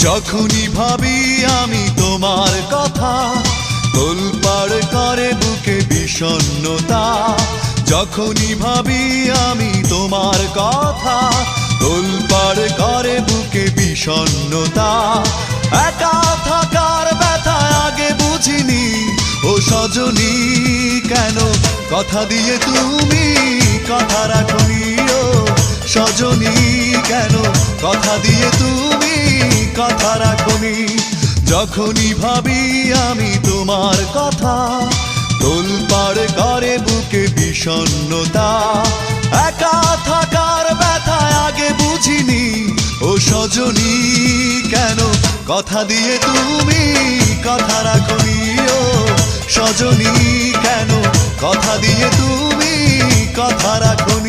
যখনই ভাবি আমি তোমার কথা, তোলপাড় করে বুকে বিষণ্ণতা। যখনই ভাবি আমি তোমার কথা, তোলপাড় করে বুকে বিষণ্ণতা। একা থাকার ব্যথা আগে বুঝিনি, ও সজনী কেন কথা দিয়ে তুমি কথা রাখনি। ও সজনী কেন কথা দিয়ে তুমি কথা রাখনি। যখনই ভাবি আমি তোমার কথা, তোলপাড় করে বুকে বিষণ্ণতা। একা থাকার ব্যথা আগে বুঝিনি, ও সজনী কেন কথা দিয়ে তুমি কথা রাখনি। ও সজনী কেন কথা দিয়ে তুমি কথা রাখনি।